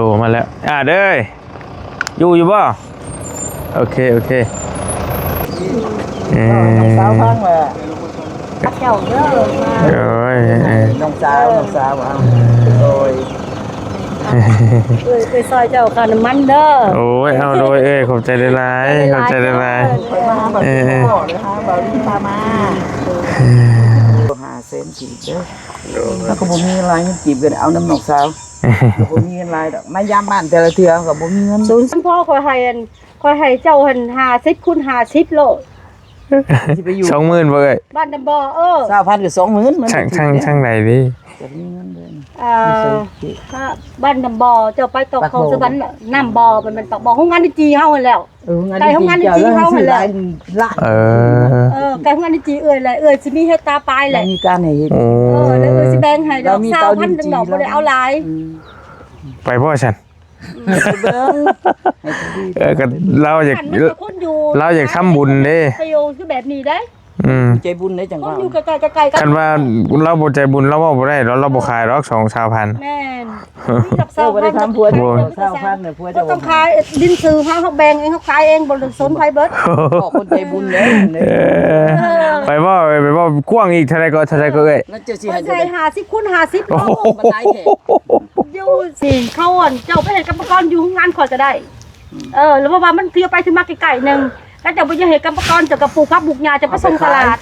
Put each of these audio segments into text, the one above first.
โตมาแล้วเด้ยอยู่บ่โอเคสาวพังเลยเจ้าเยอะมาโอ้ยน้องสาวเอาโอ้ยไปซอยเจ้าค่ะน้ำมันเด้อโอ้ยเอาโดยขอบใจหลายๆขอบใจหลายมาแบบนี้เลยฮะแบบนี้พามา5 เซนจีบเด้อแล้วก็บ่มีอะไรเงินจีบกันเอาน้ำน้องสาวบ่มีเงินอะไรดอกมายามบ้านแต่ละเทื่อก็บ่มีเงินพ่อคอยให้เจ้าหัน50 คูณ 50โลสิไปอยู่ 20,000บ่เอ้ยบ้านดำบ่20,000กับ20,000มันช่างไหนดิจะมีเงินเดือนถ้าบ้านดำบ่เจ้าไปตกเขาสวรรค์น้ำบ่มันตกบ่ห้องงานดีเฮาหั่นแล้วไก่ห้องงานดีเฮาหั่นแล้วไก่ห้องงานดีเอ้ยแหละสิมีเฮ็ดตาปลายแหละมีการให้เฮ็ดแล้วสิแบ่งให้ดอก20,000นึงดอกบ่ได้เอาหลายไปบ่ฉันก็เราอยากทำบุญเด้ประโยชน์คือแบบนี้ได้ใจบุญได้จังว่าอยู่ไกลๆกันว่าเราบ่ใจบุญเราเว้าบ่ได้เราบ่ขายดอก2,000แม่นกับ2,000บ่ได้ทำพัว2,000เนี่ยพัวจะต้องขายดินซื้อเฮาแบ่งเองเฮาขายเองบ่ได้สนไผเบิดบอกคนใจบุญเด้ไปบ่กว้างอีกเท่าใดก็เอ้ยนั่นจะสิให้50 คูณ 50โลมันได้แท้อยู่สิเขาเจ้าไปเฮ็ดกรรมกรอยู่งานข่อยก็ได้แล้วเพราะว่ามันเที่ยวไปถึงมาไกลๆนึงแล้วเจ้าบ่จะเฮ็ดกรรมกรเจ้าก็ปลูกผักปลูกหญ้าจะไปส่งตลาด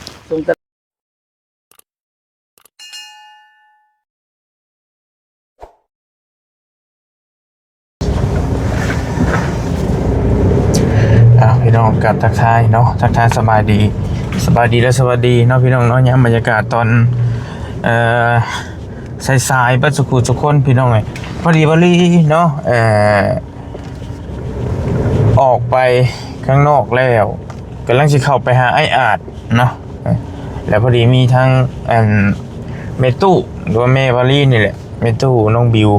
พี่น้องกับทักทายเนาะทักทายสบายดีและสวัสดีเนาะพี่น้องเนาะบรรยากาศตอนสายๆบัดสุขุทุกคนพี่น้องพอดีบรีเนาะออกไปข้างนอกแล้วกำลังจะเข้าไปหาไอ้อาจเนาะแล้วพอดีมีทั้งเมตู้หรือว่าเมบรีนี่แหละเมตู้น้องบิว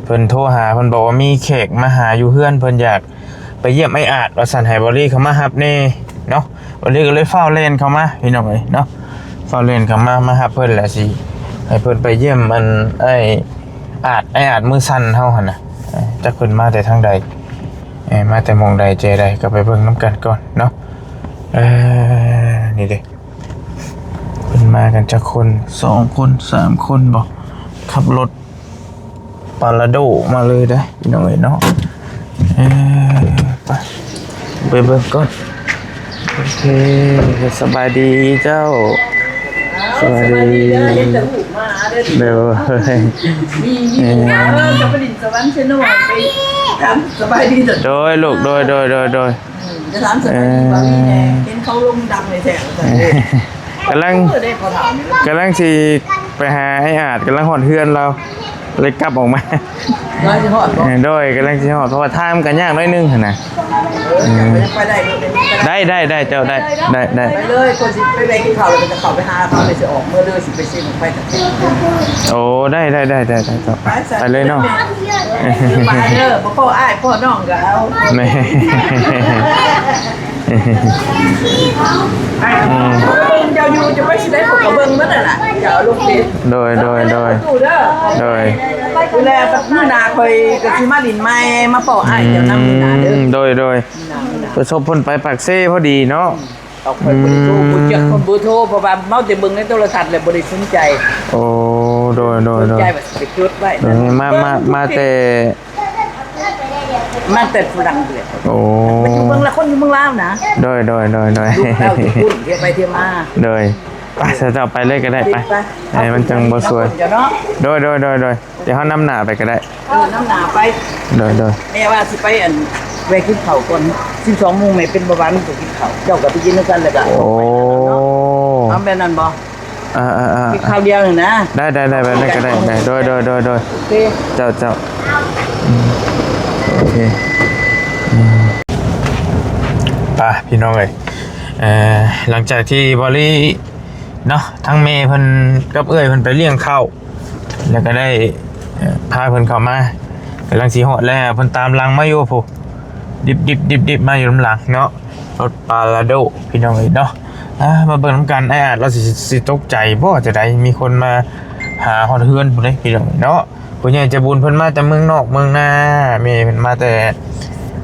เพิ่นโทรหาเพิ่นบอกว่ามีแขกมาหาอยู่เฮือนเพิ่นอยากไปเยี่ยมไอ้อาจว่าสันไฮบอรี่เขามาฮับเน่เนาะบอรี่ก็เลยเฝ้าเล่นเขามาพี่น้องเนาะเฝ้าเล่นเขามาฮับเพิ่นแหละสิให้เพิ่นไปเยี่ยมมันไอ้อาจมือสั่นเฮาหั่นน่ะจักเพิ่นมาแต่ทางใดมาแต่มองใดเจใดก็ไปเบิ่งน้ำกันก่อนเนาะนี่เด้เพิ่นมากันจักคน2 คน3 คนบ่ขับรถปาราโดมาเลยได้พี่น้องเนาะไปเบิ่งก่อนโอเคสบายดีเจ้าสบายดีเดี๋ยวจะไปดินสวรรค์เชนโนไปถามสบายดีโดยลูกโดยจะถามสบายดีบางทีเนี่ยเห็นเขาลงดังเลยแท้กำลังสิไปหาไอ้อาจกำลังหอดเฮือนเราเลยกลับออกมาโดยกำลังสิหอดเพราะว่าทางกันยากน้อยนึงนะได้เจ้าได้ไปเลยคนสิไปแบกกินข้าวแล้วจะเข้าไปหาเขาเลยจะออกเมื่อเดือนสิไปซื้อไปแต่โอ้ได้ไปเลยเนาะมาเด้อพ่ออ้ายพ่อน้องก็เอาแม่เจ้าอยู่จะไปสิได้ผมก็เบิ่งมันน่ะล่ะเจ้าลูกเด็กโดยดูแลแบบมื้อหน้าค่อยก็สิมาดินใหม่มาเป่าอ้ายเจ้านำมื้อหน้าเด้อโดยประสบผลไปปากเซ่พอดีเนาะเอาไปบ่ได้โทรบ่จักคนบ่โทรเพราะว่าเมาแต่เบิ่งในโทรทัศน์แล้วบ่ได้สนใจโอ้โดยใจแบบไปจดไว้มาแต่ฝรั่งเด้อโอ้มันอยู่เมืองละคนอยู่เมืองลาวนะโดยลูกแล้วสิพูดเที่ยวไปเที่ยวมาโดยไปจะไปเลยก็ได้ไปมันจังบ่สวยโดยเดี๋ยวเฮานำหน้าไปก็ได้นำหน้าไปโดยแม่ว่าสิไปแวะกินข้าวก่อน12 โมงแม่เป็นเบาหวานก็กินข้าวเจ้าก็ไปกินด้วยกันแล้วก็โอ้เอาแบบนั้นบ่กินข้าวเดียวนึงนะได้ไปนั่นก็ได้โดยโอเคเจ้าโอเคป่ะพี่น้องหลังจากที่บอลลี่เนาะทั้งเมย์เพิ่นกับเอ้ยเพิ่นไปเลี้ยงข้าวแล้วก็ได้พาเพิ่นเข้ามากำลังสีหอดแล้วเพิ่นตามหลังมาอยู่ผู้ดิบมาอยู่ลำหลังเนาะรถปาราโดพี่น้องเนาะมาเบิ่งน้ำกันไอ้อาจเราสิตกใจบ่จะได้มีคนมาหาฮอดเฮือนพุ่นเด้พี่น้องเนาะ ผู้ใหญ่ใจะบุญเพิ่นมาแต่เมืองนอกเมืองนาแม่เพิ่นมาแต่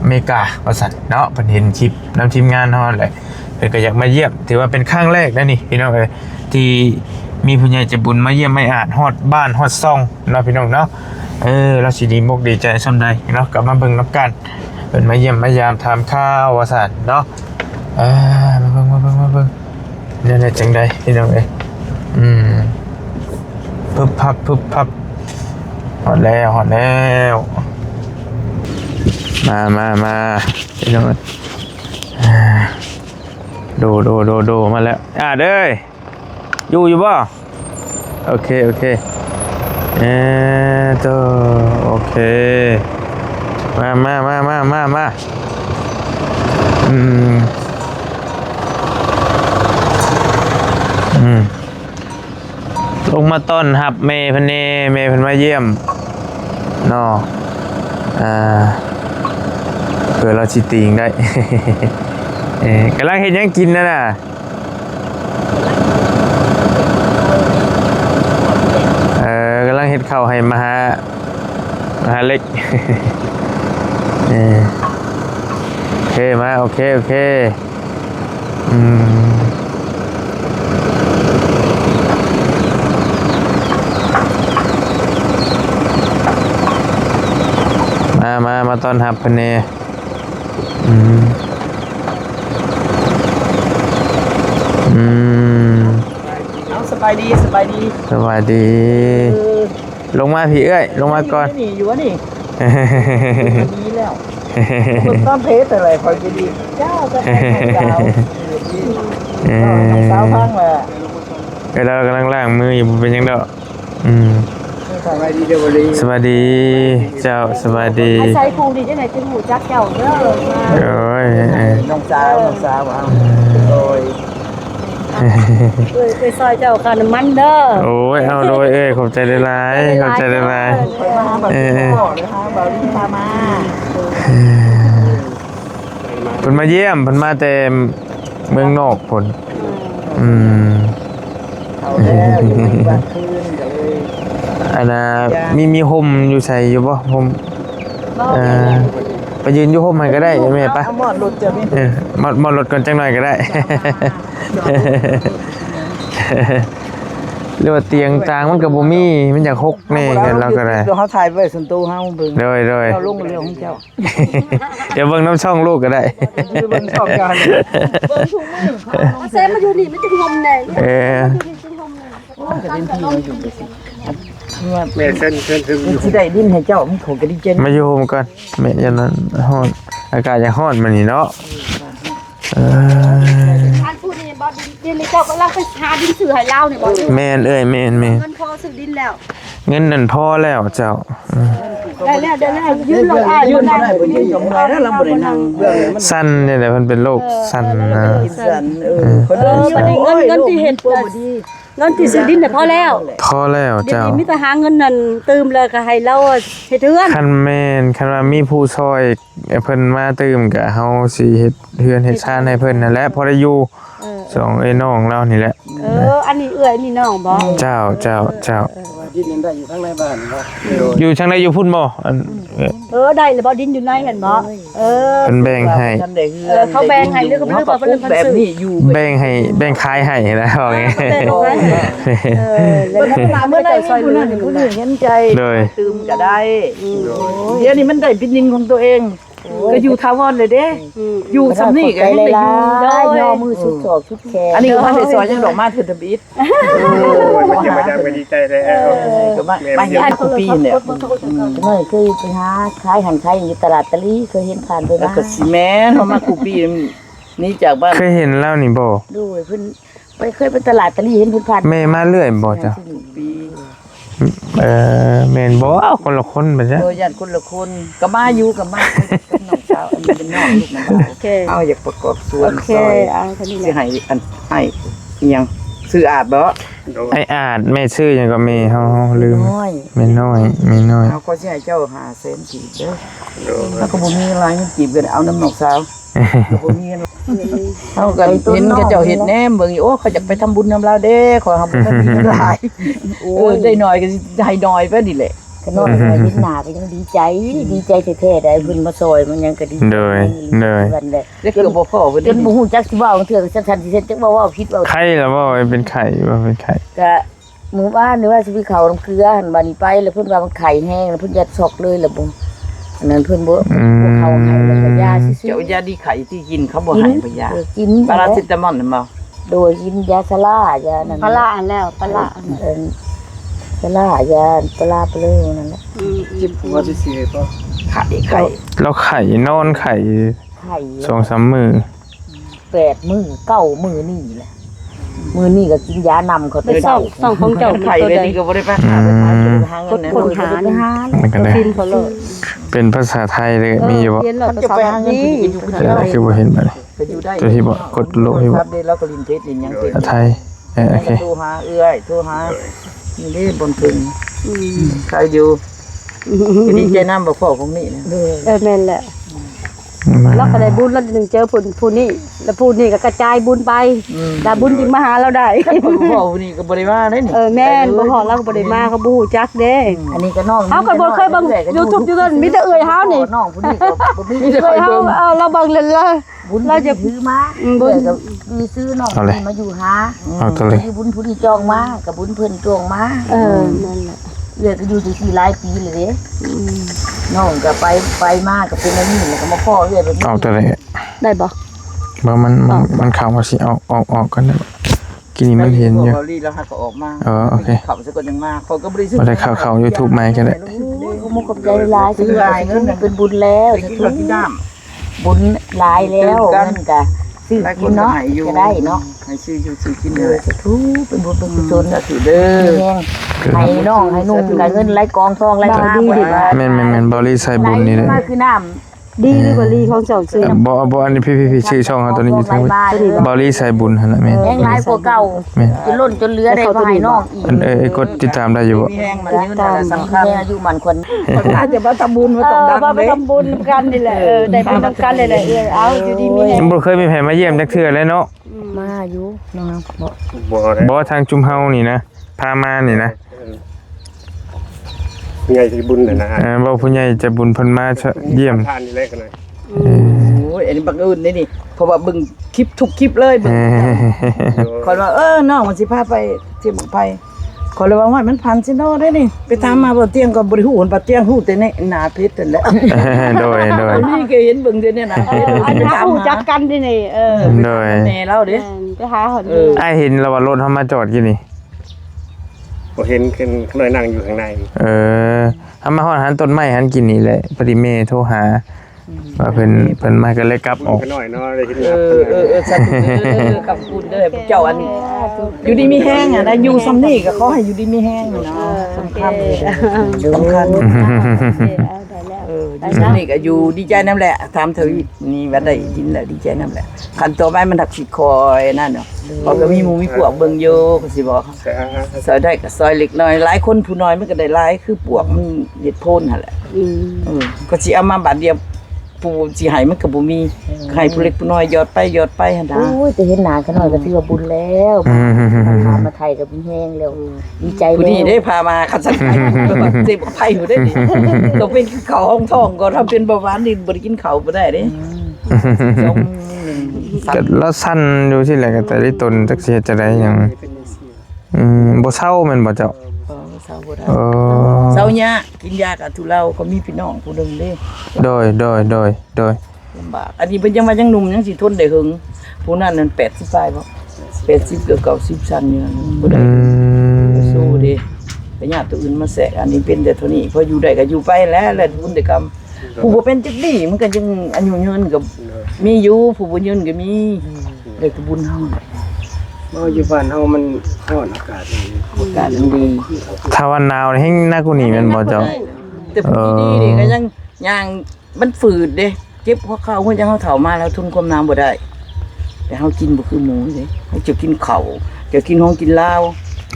อเมริกาว่าซั่นเนาะเพิ่นเห็นคลิปนำทีมงานเฮาแหละเพิ่นก็อยากมาเยี่ยมถือว่าเป็นครั้งแรกนะนี่พี่น้องเอ้ยที่มีผู้ใหญ่ใจบุญมาเยี่ยมไม่อาจฮอดบ้านฮอดซ่องเนาะพี่น้องเนาะเราสิดีมกดีใจส่ำใดเนาะกลับมาเบิ่งนํกันเพิ่นมาเยี่ยมมายามถามข่าวว่าซั่นเนาะมาเบิ่งเนี่ยจังได๋พี่น้องเอ้ยพึบพับฮอดแล้วมาพี่น้องดูมาแล้วเด้ยอยู่บ่โอเคตัวโอเคมาลงมาต้อนรับเมย์เพิ่นมาเยี่ยมเนาะเพื่อเราสิติงได้ กำลังเฮ็ดหยังกินน่ะกำลังเฮ็ดข้าวให้มหาเล็ก โอเคมาโอเคมาต้อนรับเพิ่นแน่เอาสบายดีลงมาพี่เอ้ยลงมาก่อนนี่อยู่วะนี่ดีแล้วคนต้อมเพชรอะไรคอยดีเจ้าจะเป็นสาวพังแหละเรากำลังล้างมืออยู่เป็นยังดอกสวัสดีเจ้าบริสวัสดีเจ้าสวัสดีใส่ครูดีจังไหนจึงหูจักเจ้าเด้อน้องสาวเอาโดยไปซอยเจ้าค่าน้ำมันเด้อโอ้ยเอาโดยขอบใจได้หลายขอบใจได้หลายบ่าวพามาเพิ่นมาเยี่ยมเพิ่นมาแต่เมืองนอกพุ่นเอาแล้วอยู่บ้านคืนก็เลยอันน่ะมีห่มอยู่ใส่อยู่บ่ห่มไปยืนอยู่ห่มให้ก็ได้แม่ปะมอดรถจะมีมอดรถก่อนจังหน่อยก็ได้เรียกว่าเตียงตางมันก็บ่มีมันอยากฮกแน่กันเราก็ได้เฮาถ่ายไว้ส่วนตัวเฮาเบิ่งโดยเฮาลงเรื่องของเจ้าเดี๋ยวเบิ่งน้ำช่องลูกก็ได้เบิ่งช่องกันเบิ่งทุกมื้อเซมาอยู่นี่มันจะงมแน่จะดินที่อยู่ไปสิแม่เส้นสิได้ดินให้เจ้ามันเขาก็ดีเจนมาอยู่โฮมก่อนแม่ยันนั้นฮ้อนอากาศยังฮ้อนมันนี่เนาะอันพูดนี่บ่ดินเจ้าก็ลังไปหาดินซื้อให้เรานี่บ่แม่นแม่นเงินพอซื้อดินแล้วเงินนั่นพอแล้วเจ้าได้แล้วยืนลงยืนได้บ่ยืนยอมได้แล้วเราบ่ได้นั่งเบื้องนี้มันสั่นนี่แหละมันเป็นโรคสั่นนะคนเงินที่เห็นบ่ดีเงินที่ซื้อดินน่ะพอแล้วเจ้ามีแต่หาเงินนั่นตื่มเลยก็ให้เราเฮ็ดเฮือนคันแม่นคันว่ามีผู้ช่วยเพิ่นมาตื่มก็เฮาสิเฮ็ดเฮือนเฮ็ดชานให้เพิ่นนั่นแหละพอได้อยู่สองไอ้น้องเรานี่แหละอันนี้เอื้อยนี่น้องบ่เจ้าดินยังได้อยู่ข้างในบ้านบ่อยู่ทางใดอยู่พุ่นบ่ได้แล้วบ่ดินอยู่ในเห็นบ่เพิ่นแบ่งให้เขาแบ่งให้หรือก็บ่รู้ว่าเพิ่นแบบนี้อยู่แบ่งขายให้นะว่าไงแล้วเมื่อใดซอยผู้นั้นผู้นี้เห็นใจตื่มก็ได้เดี๋ยวนี้มันได้เป็นดินของตัวเองก็อยู่ทาวรเลยเด้อยู่สำนี่ก็ให้ได้อยู่ย่อมือสุดศอกสุดแขนอันนี้ก็มาได้ซอยยังดอกมาถือทบิดมันจะมาดำกันดีใจแล้วก็มาเห็นคุปีเนี่ยน้อยเคยไปหาขายหันขายอยู่ตลาดตะลีเคยเห็นผ่านไปมาก็สิแม่นเฮามาคุปีนี่จากบ้านเคยเห็นแล้วนี่บ่ดูเพิ่นไปเคยไปตลาดตะลีเห็นเพิ่นผ่านแม่มาเรื่อยบ่จ้ะแม่นบ่คนละคนบัดจ้ะญาติคนละคนก็มาอยู่กับมากับน้องสาวอันนี้เป็นน้องลูกนะโอเคเอาอยากประกอบสวนโอเคเอาเท่านี้สิให้อันให้อีหยังซื้ออาดบ่ไอ้อาดแม่ชื่อหยังก็แม่เฮาลืมแม่น้อยเฮาก็สิให้เจ้า500,000กีบเด้อแล้วก็บ่มีหลายเงินกีบก็เอาน้ำน้องสาวบ่มีเงินเฮาก็เห็นเขาเจ้าเฮ็ดแหนมเบิ่งโอ้เขาจะไปทำบุญนำเราเด้ขอทำบุญมีหลายได้น้อยก็สิให้น้อยไปนี่แหละ ก็นอนไปเห็นหน้าก็ยังดีใจแท้ๆได้เพิ่นมาซอยมันยังก็ดี เลย เด็กก็บ่พอเพิ่น จนบ่ฮู้จักสิเว้าเทื่อฉันสิเฮ็ดจักว่าผิดว่า ไข่แล้วว่าเป็นไข่ว่าเป็นไข่ ก็หมู่บ้านหรือว่าสิไปเข้าน้ำเกลือหั่นบัดนี้ไปแล้วเพิ่นว่ามันไข่แห้งแล้วเพิ่นยัดซอกเลยแล้วบ่อันนั้นเพิ่นบ่เข้าให้แล้วก็ยาซื่อ เจ้ายาดีไข่ที่กินเขาบ่ให้บ่ยา กิน ปาราซิตามอลน่ะบ่ โดยกินยาซาร่ายานั่น ปลาละอันแล้วปลาละ ซาร่ายาปลาไปเลยนั่นแหละ ว่าสิสิก็ ไข่ แล้วไข่นอนไข่ ไข่ 2-3 มื้อ 8 มื้อ9 มื้อนี่แหละมื้อนี้ก็กินยานำเขา ไปส่องของเจ้า ไข่ ตัว เลย ใด นี่ก็บ่ได้ไปหาหาเงินนะ คนหา ไปหา มันก็ได้ กินเขาเลย เป็นภาษาไทยเลยมีอยู่บ่ เรียนเรา จะ ภา ไป ษา หาเงิน นี้ กินอยู่คนเดียว คือบ่เห็นบัดนี้ ไปอยู่ได้ ตัวที่บ่กดโลกให้บ่ ครับเด้แล้วก็ลินเทสนี่ยังเป็น ภาษาไทยโอเค โทรหาเอื้อยโทรหานี่เด้บนพึ่งใครอยู่ดีใจนำบ่พ่อของนี่นะ แม่นแหละแล้วก็ได้บุญแล้วนึงเจอผู้นี้แล้วผู้นี้ก็กระจายบุญไปได้บุญจริงมาหาเราได้ พ่อนี่ก็บ่ได้มาได้นี่ แม่นบ่ฮอดเราก็บ่ได้มาเขาบ่ฮู้จักเด้ อันนี้ก็น้อง เฮาก็บ่เคยเบิ่ง YouTube อยู่นั่นมีแต่เอื้อยเฮานี่ น้องผู้นี้ก็บ่มี เอื้อยเฮาเราเบิ่งเล่นละ บุญ เราจะ ถือมา บุญ ก็มีซื้อน้องมาอยู่หา เอาตัวเลย บุญผู้ที่จองมากับบุญเพิ่นจองมา นั่นแหละ เอื้อก็อยู่ที่หลายปีเลยเด้น้องก็ไปมาก็เป็นอันนี้แล้วก็มาพ่อเอื้อแบบนี้ เอาตัวเลย ได้บ่ บ่มันเข้ามาสิออกกันได้บ่กินนี่มันเห็นอยู่ เกาหลีแล้วก็ออกมา โอเค ขับซะก่อนยังมาเขาก็บ่ได้ซื้ บ่ได้เข้า YouTube ใหม่ก็ได้ เขามุกกับใจหลายซื้อหลายเงินเป็นบุญแล้ว กินข้าวกินน้ บุญหลายแล้วนั่นก็ซื้อ ำหลายค กิ น น ก็ เนาะ ให้อยู่ จะได้เนาะ ให้ซื้ออยู่ซื้อกิน เอ เล อย สาธุเป็นบุญเป็นกุศล สาธุเด้อ แห้งให้น้องให้นุ่งกับเงินไหลกองทองไหลมาบ่ได้ แม่นบ่รีใส่บุญนี่เลย มาคือน้ ดีหรือบ่ลีของเจ้าซื้อ บ่อันนี้พี่ชื่อช่องเขาตัวนี้อยู่ทางบ่รีใส่บุญหั่นน่ะแม่น ำแห้งหลายกว่าเก่า แม่น จนล้นจนเหลือได้บ่ให้น้องอีก กดติดตามได้อยู่บ่ มีแห้งมันยืนนั่นแหละสำคัญ แม่อายุมันคน อาจจะมาทำบุญมาต้องดัง ไป เด้ ทำบุญกันนี่แหละได้บุญนำกันเลยแหละเอาอยู่ดีมีแฮง บ่เคยมีแผนมาเยี่ยมจักเทื่อเลยเนาะ มาอยู่น้องบ่ บ่ได้ บ่ทางจุมเฮานี่นะพามานี่นะ ใหญ่ที่บุญน่ะนะ บ่ผู้ใหญ่ใจะบุญเพิ่นมาเยี่ยม ทานนี่แหละกันนะ โอ้ยอันนี้บังเอิญนี่เพราะว่าเบิ่งคลิปทุกคลิปเลยเบิ่งคอยว่าน้องมันสิพาไปเที่ยวหมู่ไผขอเลยว่ามันพันสิโนได้นี่ไปถามมาบ่เตียงก็บ่ได้ฮู้บ่เตียงฮู้แต่ในหน้าเพชรนั่นแหละ โดย นี่ก็เห็นเบิ่งเดี๋ยวนี้นะ อันนี้ฮู้จักกันนี่นี่โดย แม่เราเด้ ไปหาหอน อ้ายเห็นแล้วว่ารถเฮามาจอดกี่นี่ บ่เห็นขึ้นข้างในนั่งอยู่ข้างใน เฮามาฮอดหันต้นไม้หันกินนี่แหละพอดีแม่โทรหาว่าเพิ่นมาก็เลยกลับออก ข้างน้อยเนาะได้เห็น สาธุกับคุณเด้อเจ้าอันอยู่ดีมีแห้งอ่ะนะอยู่ซำนี้ก็ขอให้อยู่ดีมีแห้งเนาะสำคัญสำคัญอยู่ซำนี้ก็อยู่ดีใจนํแหละถามเธอนี่ว่าได้ยินแล้วดีใจนํแหละคันต่อไปมันทักสิคอยนั่นเนาะเขาก็มีหมู่มีพวกเบิ่งอยู่ก็สิบอกซอยได้ก็ซอยเล็กน้อยหลายคนผู้น้อยมันก็ได้หลายคือปวกมันเฮ็ดโพนหั่นแหละก็สิเอามาบาทเดียวผู้สิให้มันก็บ่มีให้ผู้เล็กผู้น้อยยอดไปหั่นนะ โอ้ยแต่เห็นหน้ากันหน่อยก็ถือว่าบุญแล้วมาไทยก็บุญแห้งแล้วดีใจ ผู้ แล้ว นี้ได้พามาคันสันไข่สิบไผ่อยู่ได้ดิต้องเป็นข้าวห้องท้องก็ทำเป็นเบาหวานนี่บ่ได้กินข้าวบ่ได้เด้ต้อง ก็แล้วสั้นอยู่สิแหละก็แต่ได้ตนจักสิเฮ็ดจะได้หยังบ่เศร้าแม่นบ่เจ้า เศร้าบ่ได้ เออ เศร้าเนี่ยกินยากับทุเลาก็มีพี่น้องผู้นึงเด้ โดย ลำบากอันนี้เพิ่นยังว่ายังหนุ่มยังสิทนได้หึงผู้นั้นนั่น80ปลายบ่80เกือบ90ซันอยู่นั่นบ่ได้สู้เด้ไปญาติตัวอื่นมาแสกอันนี้เป็นแต่เท่านี้พออยู่ได้ก็อยู่ไปแล้วบุญได้กรรมผู้บ่เป็นจักดีมันก็ยังอายุยืนก็มีอยู่ผู้บ่ยืนก็มีได้ก็บุญเฮา อยู่บ้านเฮามันร้อนอากาศ อากาศมันดี ถ้าวันหนาวนี่แฮงน่ากว่านี้แม่นบ่เจ้า แต่ผู้ดีๆนี่ก็ยังย่างมันฝืดเด้เจ็บหัวเข่าเพิ่นจังเฮาเฒ่ามาแล้วทนความหนาวบ่ได้แต่เฮากินบ่คือหมูเด้เฮาจะกินข้าวจะกินของกินลาว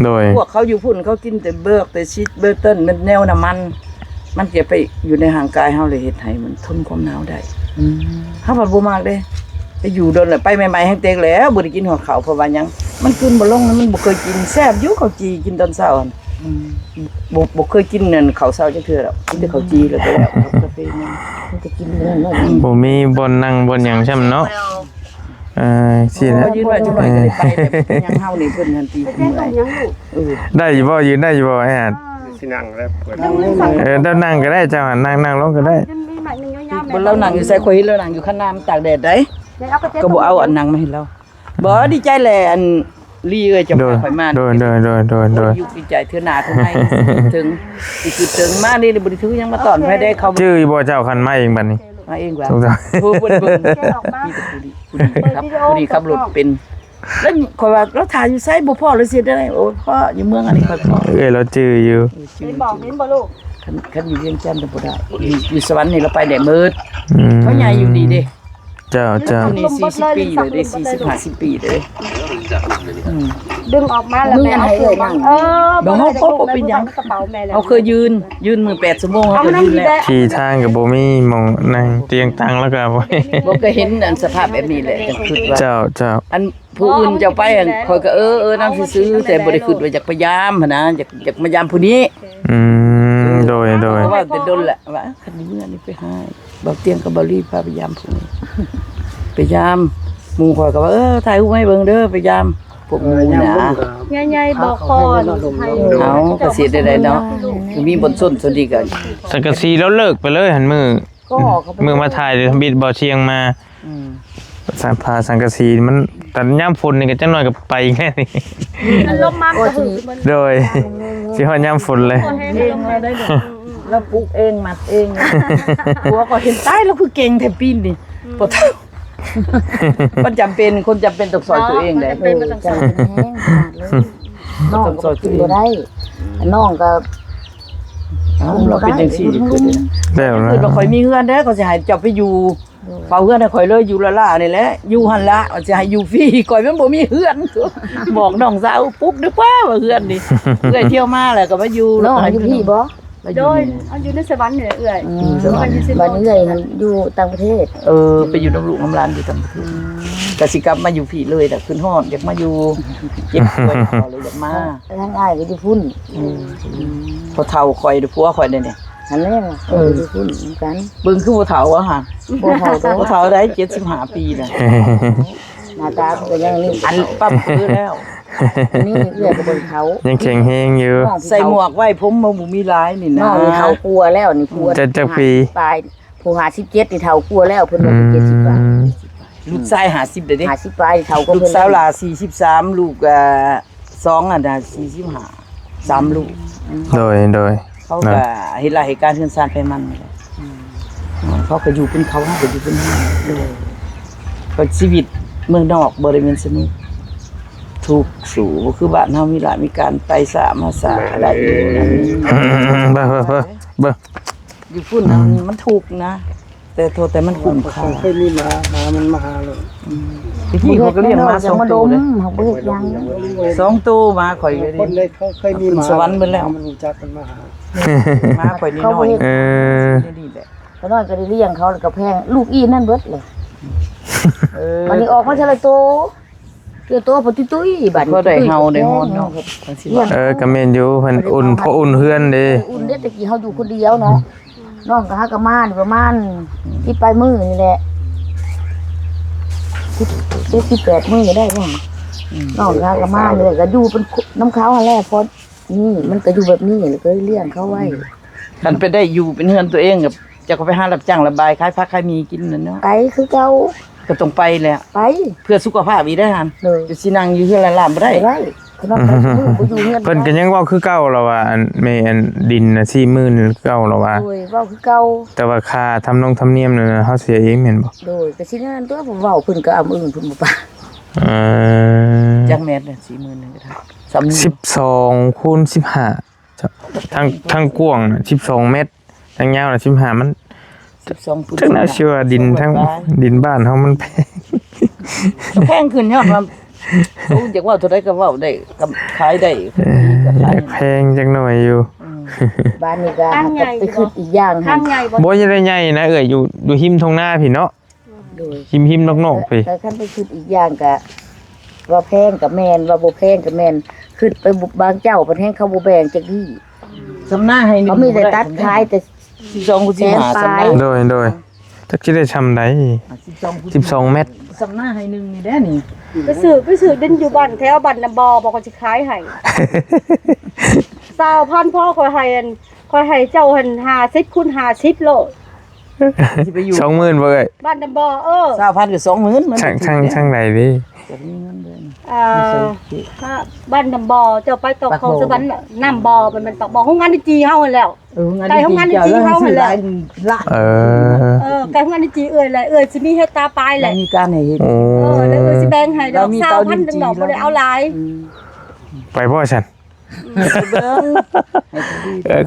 โดย พวกเขาอยู่พุ่นเขากินแต่เบิกแต่ชิดเบอร์เติ้ลมันแนวน้ำมันจะไปอยู่ในห่างกายเฮาเลยเฮ็ดให้มันทนความหนาวได้เฮาผัดบ่มากเด้ไปอยู่โดนแล้วไปใหม่ๆแฮงเต็กแล้วบ่ได้กินหัวข้าวเพราะว่าหยังมันกินบ่ลงนะมันบ่เคยกินแซ่บอยู่ข้าวจีกินตอนเช้า บ่เคยกินนั่นข้าวเช้าจังเทื่อดอกกินแต่ข้าวจีแล้วก็แล้วกาแฟนั่น มันจะกินเนื้อเนาะ บ่มีบนนั่งบนหยังช่ำเนาะสินะ พอยืนไว้จังหน่อยก็ได้ไปแบบยังเฮานี่เพิ่นหันตี ไปแจ้งกับยังลูก ได้อยู่บ่ยืนได้อยู่บ่ไอ้อาด สินั่งแล้วเปิด ได้นั่งก็ได้เจ้าหั่นนั่งลงก็ได้ จะมีหมายหนึงยาวๆ บ่เรานั่งอยู่ใส่ข่อยเห็นเรานั่งอยู่ข้างหน้ามันตากแดดได้ ก็บ่เอาอันนั่งมาให้เราบ่ดีใจแหละอันลีเอ้ยจะ โด พาย ข่อยมา โดย อยู่ดีใจเทื่อหน้าเทื่อในถึงสิคือถึงมานี่บ่ได้ถือยังมาตอนไผได้เขา ชื่ออยู่บ่เจ้าคันมาเองบัดนี้ มาเองว่า สงสัย ผู้เบิ่ง แจ้งออกมา ผู้ดีขับรถเป็นแล้วข่อยว่าเราถ่ายอยู่ไสบ่พอเลยสิได้โอ้พ่ออยู่เมืองอันนี้ข่อยพอ เราชื่ออยู่ เห็นบอกเห็นบ่ลูก คันอยู่เวียงจันทน์บ่ได้อยู่สวรรค์นี่เราไปได้มืด อืม เขาใหญ่อยู่ดีเด้ เจ้า นี่40 ปีเลยได้40 50 ปีเลย ดึงออกมาแล้วแม่เอาขึ้นมาบ่ให้เขาเป็นหยังกระเป๋าแม่แล้ว เอาเคยยืนมือ8ชั่วโมง เอา เขา มา ก็ นั่ง ยืน ดี แล้ว แด้ ที่ทางก็บ่มีหม่องนั่งเตียงตั้งแล้วก็บ่ บ่เคยเห็นอันสภาพแบบนี้แหละจังคิดว่า เจ้า อันผู้อื่นจะไปอันข่อยก็นำซื้อๆแต่บ่ได้คิดว่าอยากพยายามหันนะอยากมายามผู้นี้ อืมโดย เพราะว่าแต่ดนแหละว่าคันนี้เมื่อนี้ไปให้บ่เตียงกับบ่รีบพาพยายามผู้นี้พยายามหมู่ข่อยก็ว่าถ่ายรูปให้เบิ่งเด้อพยายามพวกหมู่นะ ใหญ่ๆบอกก่อนให้ เอาก็สิได้เนาะมีบนส้นส่วนดีก็ สังกะสีแล้วเลิกไปเลยหันมือ ก็เขาไป มือมาถ่ายเลยบิดบ่อเชียงมา อืม สังกะสีมันแต่ย่ำฝนนี่ก็จังหน่อยก็ไปอีกแค่นี้ มันลมมาก็ถือมัน โดยสิฮอดย่ำฝนเลย แห้ง เองมาได้เลยแล้วปลูกเองมัดเองหัวก็เห็นใต้แล้วคือเก่งแท้ปีนนี่บ่เท่ามันจำเป็นคนจำเป็นต้องสอนตัวเองได้ เออใจมันแห้งขนาดเลยน้องก็กินบ่ได้น้องก็ เราเป็นจังซี่คือ แล้วนะ คือเราค่อยมีเฮือนเด้อก็สิให้เจ้าไปอยู่เฝ้าเฮือนให้ข่อยเลยอยู่ละล่านี่แหละอยู่หั่นละว่าสิให้อยู่ฟรีข่อยมันบ่มีเฮือนบอกน้องสาวปุ๊บนึกว่าเฮือนนี่เอื้อยเที่ยวมาแล้วก็มาอยู่ น้องอยู่พี่บ่ โดยเอาอยู่ในสวรรค์นี่เอื้อย บัดนี้เลยหันอยู่ต่างประเทศ ไปอยู่น้ำลูกน้ำหลานอยู่ต่างประเทศกสิกรรมมาอยู่พี่เลยแต่ขึ้นฮอดอยากมาอยู่เจ็บป่วยเขาเลยอยากมา ทางอ้ายก็อยู่พุ่น พอเฒ่าข่อยผัวข่อยเนี่ย หันแรกอยู่พุ่นเหมือนกัน เบิ่งคือบ่เฒ่าอะค่ะ บ่เฒ่าโต บ่เฒ่าได้75ปีน่ะ หน้าตาเพิ่นก็ยังนี่ อันปั๊บคือแล้ว นี่เอื้อยก็บ่เขา ยังแข็งแรงอยู่ ใส่หมวกไว้ผมบ่มีหลายนี่ น้ นะ องเขากลัวแล้วนี่กลัว จะปี ปลายผู้57นี่เฒ่ากลัวแล้วเพิ่นว่า70บาท ลูกชาย50เด้อเด้ 50ปลายเฒ่าก็ ลูก เพิ่น สาวหลา43ลูก2อันน่ะ45 3ลูก โดย เขาก็เห็นหลายเหตุการณ์เฮือนซ่านไปมันนี่แหละเขาก็อยู่เป็นเขาเฮาก็อยู่เป็นเฮาก็ชีวิตเมืองนอกบ่ได้แม่นสนุกทุกข์สู่บ่คือบ้านเฮามีหลายมีการไปสามาสาอะไรอยู่นั่นนี่ เบิ่ง อยู่พุ่นมันทุกข์นะ แต่มันคุ้มค่า เคยมีหมามันมาหาเลย พี่เขาก็เลี้ยงมา2ตัวเลย เฮาบ่เฮ็ดหยัง 2ตัวมาข่อยก็ คนเลยเขาเคยมีหมา สวรรค์เบิ่แล้ว มันรู้จักกันมาหา มาข่อยนิดหน่อย นี่แหละ ก็น้อยก็ได้เลี้ยงเขาแล้วก็แพงลูกอีนั่นเบิดเลยมันนี่ออกมาเท่าไรโตเกี่ยวโตปฏิตุ้ยบัด ก็ได้เฮาได้ฮอดเนาะ ก็แม่นอยู่เพิ่นอุ่นพออุ่นเฮือนเด้ อุ่นเด็ดตะกี้เฮาอยู่คนเดียวเนาะน้องก็หากะมานี่ประมาณที่ปลายมือนี่แหละ18มื้อได้บ่น้องก็หากะมานี่แหละก็อยู่เป็นน้ำเขาหั่นแหละพอนี่มันก็อยู่แบบนี้แล้วก็เลี้ยงเขาไว้ คันไปได้อยู่เป็นเฮือนตัวเองกับจะก็ไปหารับจ้างระบายขายผักขายมีกินนั่นเนาะ ไกคือเก่า ก็ต้องไปแหละ ไป เพื่อสุขภาพอีกได้หั่น เลย จะสินั่งอยู่เฮือนละลามบ่ได้ ไปได้คือน้องไปมือบ่อยู่เฮือน เพิ่นก็ยังเว้าคือเก่าแล้วว่าอันแม่อันดินน่ะ40,000คือเก่าแล้วว่า โดยเว้าคือเก่า แต่ว่าค่าทำเนียมนั่นน่ะเฮาเสียเองแม่นบ่ โดยก็สินั่นตัวผมเว้าเพิ่นก็เอามื้ออื่นเพิ่นบ่ปา จักแม่นน่ะ40,000นึงก็ได้สำนึก 12คูณ15ทางกว้างน่ะ12เมตรทางยาวน่ะ15มัน 12 จังน่าเชื่อว่าดินทั้งดินบ้านเฮามันแพง แพงขึ้นยอดว่าเขาอยากว่าเท่าใดก็เว้าได้กับขายได้ก็ขาย แพงจังหน่อยอยู่ บ้านนี้ก็ไปขึ้นอีกอย่าง ทางใหญ่บ่ บ่ได้ใหญ่นะอยู่หิมทงหน้าพี่เนาะ โดย หิมนอกๆพี่ แต่คันไปขึ้นอีกอย่างก็ว่าแพงกับแม่นว่าบ่แพงกับแม่น ขึ้นไปบางเจ้าประเทศเขาบ่แบ่งจักที่ สำนาให้นึง เขามีแต่ตัดขายแต่ 12กูสิหาสำนา โดยจักสิได้ชำได้12เม็ด สำนาให้นึงนี่แด้นี่ ไปซื้อดินอยู่บ้านแถวบ้านน้ำบ่อบอกว่าสิขายให้20,000พ่อคอยให้เจ้าหั่น50คูณ50โล สิไปอยู่ 20,000บ่เอ้ย บ้านน้ำบ่อ20,000ก็20,000มัน ช่างใดดิ จะมีเงินเดือน ถ้าบ้านน้ำบ่อเจ้าไปตกคลองสวรรค์น้ำบ่อมันปากบ่อโรงงานจีเฮาหั่นแล้ว ไก่ของงานจริงเขาหั่นแหละ ละ ไก่ของงานจีเอ้ยสิมีเฮ็ดตาปลายแหละ มีการให้เฮ็ด แล้วเอ้ยสิแบ่งให้ดอก20,000นึงดอกบ่ได้เอาหลาย ไปพ่อฉัน เบิ่ง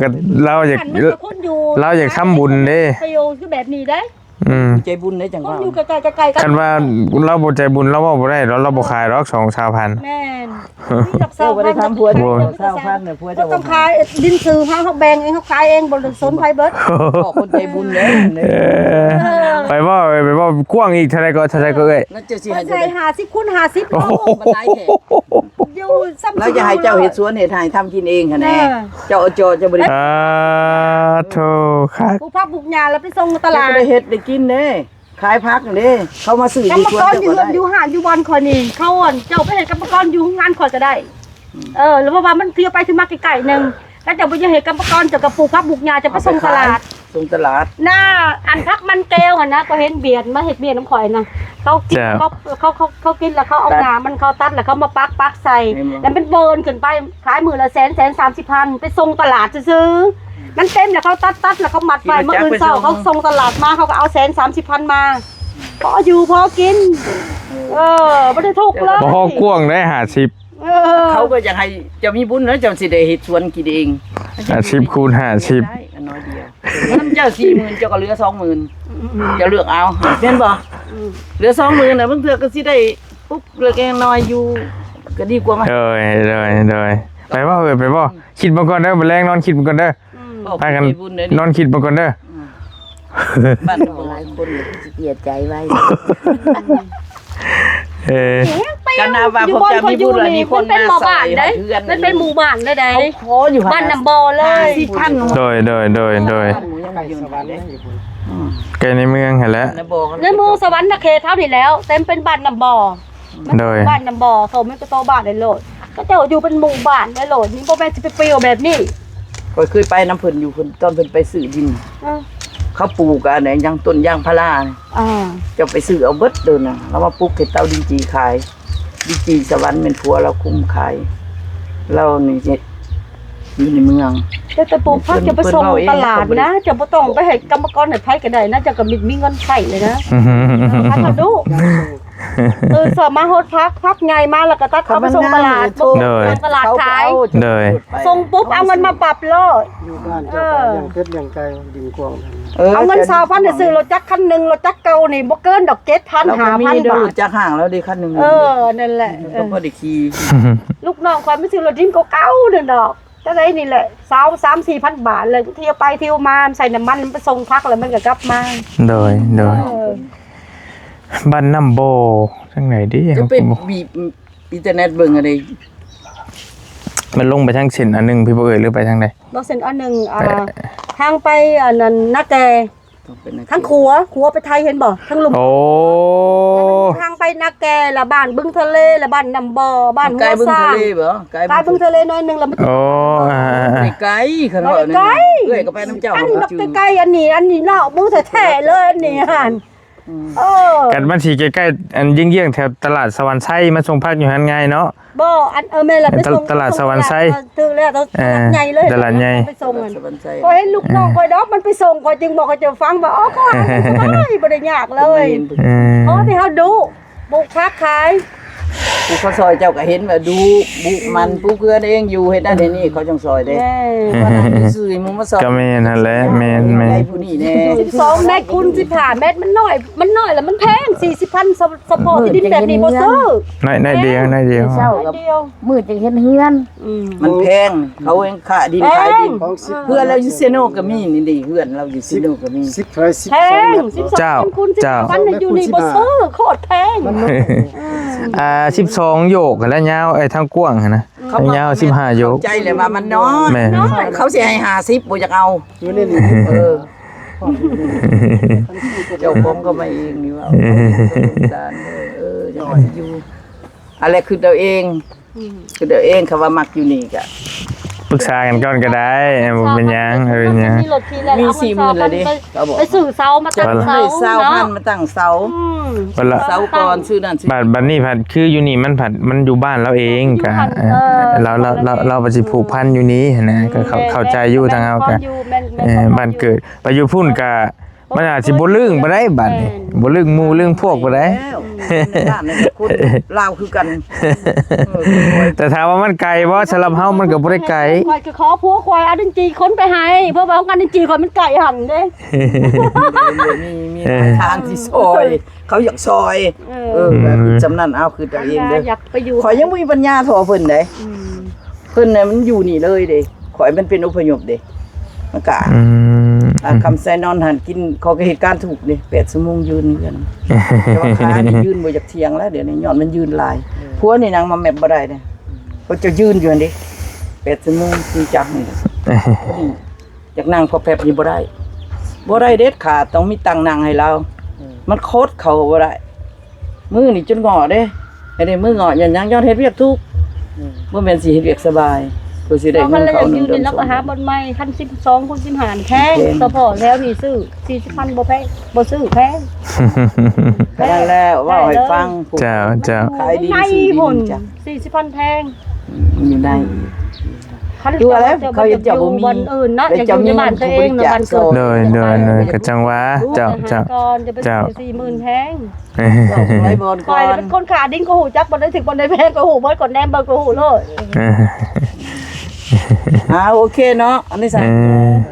ก็เราอยากทำบุญเด้ ประโยชน์คือแบบนี้ได้ ใจบุญได้จัง คน ว่า อยู่ใกล้ๆกัน คันว่าเราบ่ใจบุญเราเว้าบ่ได้เราบ่ขายหรอก2,000 แม่น เจ้าบ่ได้ทำผัว20,000เนี่ยผัว ก็ เจ้า ต้องขายดินซื้อเฮาแบ่งเองเฮาขายเองบ่ได้สนไผเบิด บอกคนใจบุญเด้ ไปบ่กว้างอีกเท่าไหร่ก็เอ้ย นั่นเจ้าสิให้ ใส่50คูณ50โล มันได้แท้ อยู่ซ้ำ แล้วจะให้เจ้าเฮ็ดสวนเฮ็ดให้ทำกินเองหั่นแน่เจ้าจะบ่ได้ โธ่คัก ผู้พักบุกหญ้าแล้วไปส่งตลาด ได้เฮ็ดได้กินเด้ขายผักเด้เขามาซื้อก รร อยู่ ม สวน กร เจ้า อยู่ ก็ได้ อยู่หาดอยู่บอนคอยนี่เขาเจ้าไปเห็นกรรมกรอยู่งานคอยก็ได้หรือว่ามันเที่ยวไปถึงมาไกลๆนึงแล้วเจ้าไปเห็นกรรมกรจะกับปลูกพักบุกหญ้าจะไปส่งตลาด ส่งตลาด หน้าอันพักมันแก้วหั่นนะก็เห็นเบียดมาเฮ็ดเบียดน้ำข่อยนะเขากินเขากินแล้วเขาเอางามันเขาตัดแล้วเขามาปักใส่แล้วมันเบิร์นขึ้นไปขายมื้อละ130,000ไปส่งตลาดซื้อมันเต็มแล้วเขาตัดแล้วเขามัดไว้เมื่อคืนเช้าเขาส่งตลาดมาเขาก็เอา130,000มาพออยู่พอกินไม่ได้ทุกข์เลย บ่กว้างได้50 เขาก็อยากให้เจะมีบุญแล้วเจ้าสิได้เฮ็ดสวนกินเอง 50คูณ50 ได้อันน้อยเดียวน้ำเจ้า40,000เจ้าก็เหลือ20,000เจ้าเลือกเอาแม่นบ่เหลือ20,000น่ะเพิ่นเทื่อก็สิได้ปุ๊บเหลือแกน้อยอยู่ก็ดีกว่ามั้ย เลยไปบ่เอ้ยไปบ่คิดมาก่อนเด้อมื้อแรงนอนคิดมาก่อนเด้อพากันนอนคิดมาก่อนเด้อ บ้าน หลายคนสิเสียใจไว้ กันนาว่าพวกจะมีบุญแล้วมีคนมาใส่เพื่อน มันเป็นหมู่บ้านได้ ขออยู่ บ้านน้ำบ่อเลย 40,000 โดยไกลในเมืองหั่นแหละ ในหมู่สวรรค์เขตเท่านี้แล้วเต็มเป็นบ้านน้ำบ่อบ้านน้ำบ่อเขาไม่ก็โตบ้านได้โลดก็เจ้าอยู่เป็นหมู่บ้านได้โลดนี่บ่แม่นสิไปเปรี้ยวแบบนี้ ก็เคยไปน้ำเพิ่นอยู่เพิ่นตอนเพิ่นไปซื้อดินเขาปลูกอันไหนยังต้นยางพาราจะไปซื้อเอาเบิดเดินน่ะแล้วมาปลูกเห็ดเต้าดินจีขายดินจีสวรรค์เป็นผัวเราคุ้มขายเรานี่อยู่ในเมือง แต่ปลูกผักจะไปส่งตลาดนะจะบ่ต้องไปให้กรรมกรให้ไผก็ได้นะจะก็มีเงินใช้เลยนะถ้าดูสอบมาโหดพักไงมาแล้วก็ตัดเอาไปส่งตลาดตลาดขายส่งปุ๊บเอาเงินมาปรับโลด อยู่บ้านเจ้าก็ยังเพชรยังไกลดินกว้าง เอาเงิน20,000ได้ซื้อรถจักรคันนึงรถจักรเก่านี่บ่เกินดอก7,000 5,000 บาท จากห่างแล้วได้คันนึง นั่นแหละ ก็พอได้ขี่ ลูกน้องข่อยไม่ซื้อรถดินเก่าๆนั่นดอกจังได๋นี่แหละ3-4,000 บาทเลยเที่ยวไปเที่ยวมาใส่น้ำมันไปส่งพักแล้วมันก็กลับมา โดยบ้านน้ำโบทางไหนดิ จะไปบีบอินเทอร์เน็ตเบิ่งอะไร มันลงไปทางเส้นอันนึงพี่บ่เอ้ยหรือไปทางใด บ่เส้นอันนึงทางไปอันนั้นนาแกทั้งขัวไปไทยเห็นบ่ทั้งลุม โอ้ ทางไปนาแกละบ้านบึงทะเลละบ้านน้ำบ่อบ้านหัว ไกลบึง ซ่า ทะเลบ่ ไกลบึงทะเลน้อยนึงแล้วมัน โอ้ ไกลขนาดนั้นเอ้ยก็ไปน้ำเจ้า อันนี้ดอกใกล้ๆอันนี้เนาะมึงแท้ๆเลยอันนี้หั่นกันบ้านสีใกล้ๆอันยิ่งเยี่ยงแถวตลาดสวรรค์ไส้มาส่งพักอยู่หันไงเนาะ บ่อันแม่ละไปส่ง ตลาดสวรรค์ไส้ ตึกแล้วตลาดใหญ่เลย ตลาดใหญ่ ไปส่งมันก็เห็นลูกน้องคอยดอกมันไปส่งคอยจึงบอกให้เจ้าฟังว่าอ๋อก็บ่ได้ยากเลยอ๋อที่เฮาดูบุกค้าขาย กูเขาซอยเจ้าก็เห็นว่าดูบุมันปูเกลือเองอยู่เฮ็ดได้เดี๋ยวนี้เขาจังซอยเด้ว่าซื้อมึงมาซอย ก็แม่นหั่นแหละแม่น ไอ้ผู้นี้แน่ 12เมตรคูณ15เมตรมันน้อยแล้วมันแพง40,000สปอร์ตที่ดินแบบนี้บ่ซื้อ น้อยเดียว เช้ากับมืดจังเฮ็ดเฮือน มันแพงเขาเองค่าดินขายดินเพื่อนเราอยู่เซโนก็มีนี่ดิเพื่อนเราอยู่เซโนก็มี แพง12คูณ15,000อยู่นี่บ่ซื้อโคตรแพง 12โยกและยาวไอ้ทางกว้างหั่นนะ ยาว15ยก ใจเลยว่ามันน้อย แม่น เขาสิให้50บ่อยากเอา อยู่นี่ เจ้าของก็มาเองนี่ว่าด้านจะอยู่อะไรคือตัวเองคือตัวเองเขาว่ามักอยู่นี่ก็ ปรึกษากันก่อนก็ได้บ่เป็นหยังเป็นหยัง มีรถที่แล้ว มี เอา 40,000แล้วดิเขาบอก ไปสื่อเสามาตั้ง เสา เสา พันมาตั้งเสา บัดละ เสาก่อนชื่อนั่นชื่อ บัดนี้ผัดคืออยู่นี่มันผัดมันอยู่บ้านเราเองก็เราปฏิผูกพันอยู่นี้นะก็เข้าใจอยู่ทางเฮาก็บ้านเกิดไปอยู่พุ่นก็มันอาจสิบ่ลึงบ่ได้บัดนี้บ่ลึงหมู่ลึงพวกบ่ได้ แล้วบ้านนี่คนลาวคือกัน แต่ถามว่ามันไกลบ่สำหรับเฮามันก็บ่ได้ไกล ควายคือขอผัวควายเอาดินจีค้นไปให้เพราะว่าของกันดินจีคนมันไก่หั่นเด้ มีหลายทางที่ซอย เขาอยากซอยแบบจำนั้นเอาคือตัวเองเด้อ อยากไปอยู่ ขอยยังบ่มีปัญญาโทรเพิ่นเด้เพิ่นน่ะมันอยู่นี่เลยเด้ขอยมันเป็นอพยพเด้มันก็คำไซนอนหันกินเขาก็เหตุการณ์ถูกเด้8ชั่วโมงยืนกันแต่ว่าขานี่ยืนบ่อยากเที่ยงแล้วเดี๋ยวนี้ย้อนมันยืนหลายผัวนี่นางมาแมปบ่ได้เด้เขาจะยืนอยู่นั่นเด้8ชั่วโมงจริงจังนี่อยากนั่งพอแป๊บนี่บ่ได้เด็ดขาดต้องมีตังค์นั่งให้เรามันโคตรเขาบ่ได้มือนี่จนงอเด้ไอ้นี่มืองออย่างยังย้อนเฮ็ดเวียกทุกบ่แม่นสิเฮ็ดเวียกสบายก็สิได้ เอา เงิ มัน น เลย เขา อ หนึ่ ยู่ งเดื ใน อน รับอาหารบนไม้คัน12คน15แพงต่อพอแล้วนี่ซื้อ40,000บ่แพงบ่ซื้อแพง ก็ได้แล้วว่าให้ฟัง เจ้า ขายดี ใน ซื้อดี พุ่น จ้ะ 40,000แพง อยู่ใน คัน ดูอะไรเขายังจะบ่มี วันอื่นเนาะอยากอยู่ในบ้านตัวเองในบ้านเกิด เลยก็จังว่าเจ้า ก่อนจะไปซื้อ40,000แพง ไว้บน ค ก่ อ อย น เป็นคนขาดิ้งก็หูจักบ่ได้ถึงบ่ได้แพงก็หูบ่ก่อนแนมเบิ่งก็หูเลย โอเคเนาะอันนี้สั่ง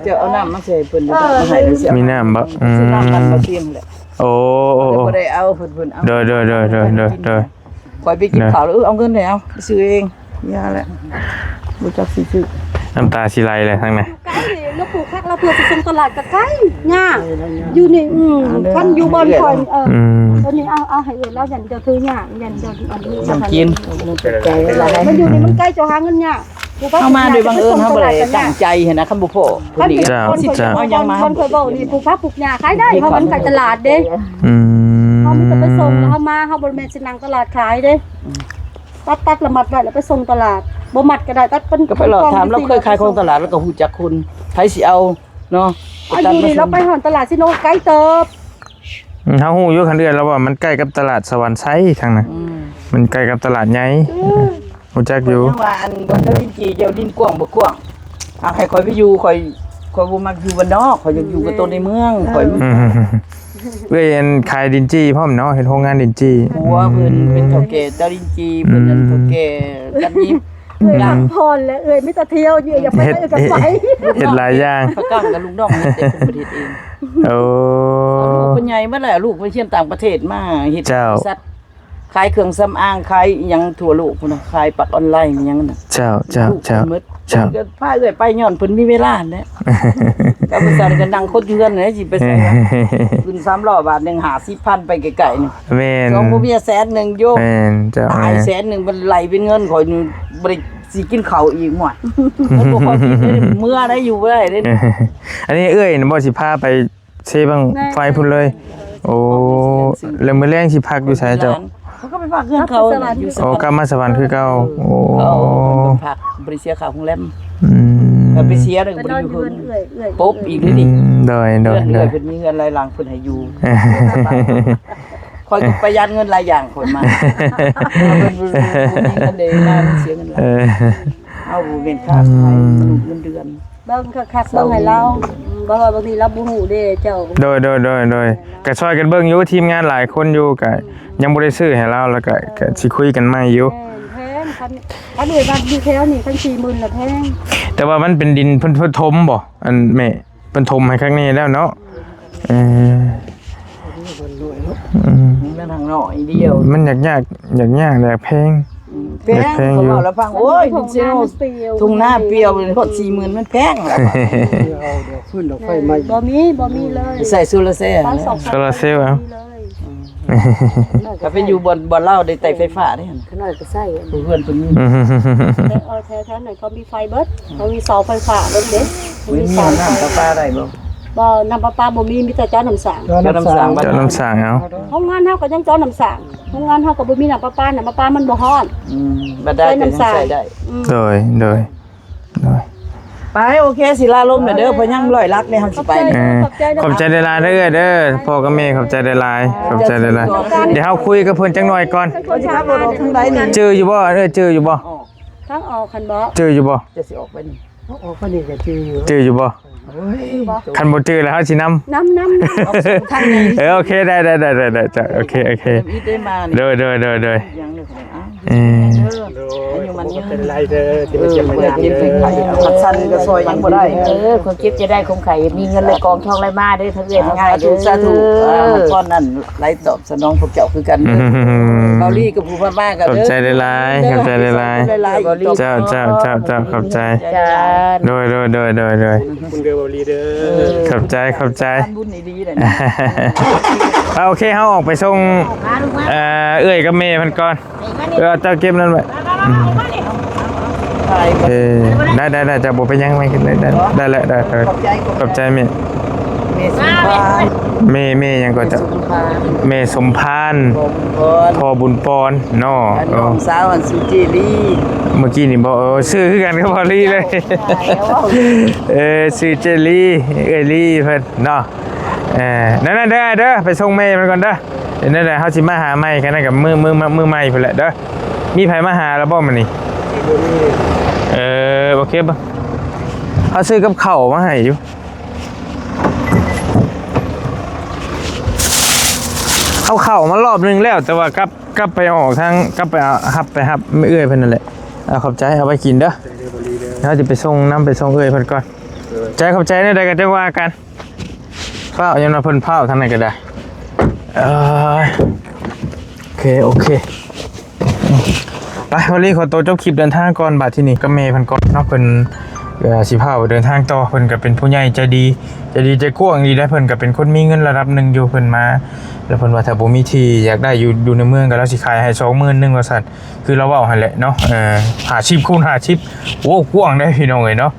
เดี๋ยวเอาน้ำมาใส่เพิ่นมาให้เสีย มีน้ำบ่ สิน้ำมันบ่เต็มแหละ โอ้ บ่ได้เอาเพิ่นเอา โดย คอยไปกินข้าวแล้วเอาเงินให้เอาไปซื้อเองยาแหละบ่จักสิซื้อ น้ำตาสิไหลเลยทั้งนั้น ไก่แล้วปลูกคักแล้วเพื่อสิส่งตลาดก็ไก่ย่าอยู่นี่คันอยู่บนก่อนตอนนี้เอาให้เอิ้นแล้วยันจะซื้อยากยันจะอันนี้ น้ำกิน ใจหลาย มันอยู่นี่มันใกล้จะหาเงินยาก เข้ามาโดยบังเอิญเฮาบ่ได้ตั้งใจเห็นนะคำบ่พอคนนี้ คนเคยบอกนี่ปลูกผักปลูกหญ้าขายได้เพราะมันใกล้ตลาดเด้เขามันจะไปส่งแล้วเขามาเขาบ่แม่นสินั่งตลาดขายเด้ตัดละมัดไว้แล้วไปส่งตลาดบ่มัดก็ได้ตัดเป็น ก็ไปหลอกถามเราเคยขายของตลาดแล้วก็ฮู้จักคุณไผสิเอาเนาะ อยู่นี่เราไปหอนตลาดสิโนไกลเติบ เฮาฮู้อยู่คันเดือนแล้วว่ามันใกล้กับตลาดสวรรค์ไซทางนั้นมันใกล้กับตลาดใหญ่ฮู้จักอยู่ ว่าอันบ่ได้ดินจีเจ้าดินกว้างบ่กว้างให้ข่อยไปอยู่ข่อยบ่มักอยู่บ้านนอกข่อยอยากอยู่กับตัวในเมืองข่อย เอ้ยอันขายดินจี้พร้อมเนาะเฮ็ดโรงงานดินจี้ ผัวเพิ่นเป็นเฒ่าแก่เจ้าดินจีเพิ่นเป็นเฒ่าแก่กันนี้ พักผ่อนและไม่ตะเที่ยวอย่าไปได้กันไป เฮ็ดหลายอย่าง พระกั้งกับลุงน้องเฮ็ดแต่ประเทศเอง โอ้ ลูกเพิ่นใหญ่มาแล้วลูกไปเที่ยวต่างประเทศมาเฮ็ด เจ้า สัตว์ขายเครื่องสำอางขายหยังทั่วโลกพุ่นน่ะขายปักออนไลน์หยังน่ะ เจ้า ลูกเพิ่นหมดเพิ่นก็พาเอื้อยไปย้อนเพิ่นมีเวลาแหละก็บ่ซั่นก็นั่งคดอยู่เฮือนน่ะสิไปใส่ขึ้น3ล้อบาทนึง50,000ไปไกลๆนี่ แม่น สองบ่มีแสนนึงโยม แม่นเจ้า ตายแสนนึงมันไหลเป็นเงินข่อยนี่บ่ได้สิกินข้าวอีกหมดมันบ่พอกินได้เมื่อได้อยู่บ่ได้เด้ อันนี้เอ้ยบ่สิพาไปเซบังไฟพุ่นเลย โอ้แล้วมื้อแรงสิพักอยู่ไสเจ้า เขาก็ไปฝากเงินเขาอยู่ โอ้กลับมาสวรรค์คือเก่าโอ้ ผักบริเซียข่าวของแรม อืม แล้วไปเสียหนึ่งบริอยู่คืนปุ๊บอีกนิดนึง โดย เรื่อยๆเป็นมีเงินรายหลังเพิ่นให้อยู่คอยประหยัดเงินรายอย่างคนมาเพิ่นมีเงินได้มาเสียเงินหลายเอาเงินค่าไฟเงินเดือน เบิ่งคักๆเบิ่งให้เราบ่ว่าบางทีเราบ่ฮู้เด้เจ้า โดยก็ช่วยกันเบิ่งอยู่ทีมงานหลายคนอยู่ก็ยังบ่ได้ซื้อให้เราแล้วก็สิคุยกันใหม่อยู่ แพงคันอื่นบ้านอยู่แถวนี่คัน40,000ละแพง แต่ว่ามันเป็นดินเพิ่นถมบ่อันแม่เพิ่นถมให้ข้างนี้แล้วเนาะแม่ทางน้อยเดียว มันยากแหละแพง แพงเขาบอกแล้วฟังโอ้ยเซโนทุ่งหน้าเปรียวเลยโคตร40,000มันแพงแล้ว ขึ้นดอกไฟไหม้ บ่มีเลย ใส่โซลาร์เซลล์ บ้าน2 โซลาร์เซลล์เอา เ ก็เป็นอยู่บนเล่าได้ไต่ไฟฟ้าได้หั่น ขน้อยก็ใส่ เพื่อนเพิ่นมี แถวๆนั้นเขามีไฟเบิดเขามีเสาไฟฟ้าเบิดเด้ มีน้ำประปาได้บ่ บ่น้ำประปาบ่มีมีแต่เจ้าน้ำสาง เจ้าน้ำสาง เจ้าน้ำสั่งเอา โรงงานเฮาก็ยังเจ้าน้ำสางโรงงานเฮาก็บ่มีน้ำประปาน้ำประปามันบ่ฮ้อน บ่ได้เป็นใส่ได้ โดยไปโอเคสิลาลมเด้อเพราะยังร้อยลักเลยเฮาสิไป ขอบใจได้หลายเด้อเด้อพ่อกับแม่ขอบใจได้หลายขอบใจได้หลายเดี๋ยวเฮาคุยกับเพิ่นจังหน่อยก่อน เขาสิขับรถออกทางใดนี่ เจออยู่บ่เจออยู่บ่ ทางออกคันบ่ เจออยู่บ่ จะสิออกไปนี่ เจออยู่บ่คันบ่เจอแล้วเฮาสินำ น้ำ ทางนี้ โอเคได้จ้ะโอเค อีได้มานี่ เด้อ ยังเลยเออ้าวอ อยู่มันยัง เป็นไรเด้อที่มาเก็บมา เปิด ยาม กินเป็นไข่ผัดซันก็ซอยยังบ่ได้ คนเก็บจะได้คงไข่มีเงินเลยกองทองไรมาเด้อทั้งเอื้อยทั้ง ง่ายถูกสาธุก้อนนั้นไล่ตอบสนองพวกเจ้าคือกันเกาหลีกับผู้พม่ากัน ขอบ เด้อ ใจได้หลายขอบใจได้หลายเจ้าขอบใจ จ้า โดย คุณเด้อบรีเด้อ ขอบใจ บุญดีๆเลย โอเคเฮาออกไปส่งเอื้อยกับเมย์มันก่อนเจ้าเก็บนั่นไว้ได้จะบ่ไปยังไม่ขึ้นได้แล้วขอบใจเมย์ เมสุภา เมย์ยังก็จะเมย์สมพานพอบุญปอนเนาะ น้องสาวอันสุจิรี เมื่อกี้นี่บอกชื่อคือกันกับพอลี่เลยชื่อเจลี่ลี่เพิ่นเนาะนั่นเด้อไปส่งเมย์มันก่อนเด้อนั่นแหละเฮาสิมาหาใหม่กันกับมือใหม่พุ่นแหละเด้อมีไผมาหาแล้วบ่มื้อนี้โอเคบ่เอาซื้อกับข้าวมาให้อยู่เอาเข้ามารอบนึงแล้วแต่ว่ากลับไปออกทางกลับไปฮับไม่เอื้อยเพิ่นนั่นแหละขอบใจเอาไปกินเด้อเราจะไปส่งน้ำไปส่งเอื้อยเพิ่นก่อนใจขอบใจได้ก็จะว่ากันเฝ้ายังมาเพิ่นเฝ้าทางไหนก็ได้โอเคไปวันนี้ขอตัวจบคลิปเดินทางก่อนบัดที่นี่ก็เมย์เพิ่นก่อนเนาะเพิ่นสิพาไปเดินทางต่อเพิ่นก็เป็นผู้ใหญ่ใจดีใจกว้างดีได้เพิ่นก็เป็นคนมีเงินระดับนึงอยู่เพิ่นมาแล้วเพิ่นว่าถ้าบ่มีที่อยากได้อยู่ในเมืองก็แล้วสิขายให้ 20,000 ว่าซั่นคือเราเว้าหั่นแหละเนาะ50คูณ50โอ้กว้างได้พี่น้องเอ้ยเนาะ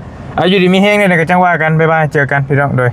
อยู่ดีมีแฮงได้ก็จังว่ากันบ๊ายบายเจอกันพี่น้องโดย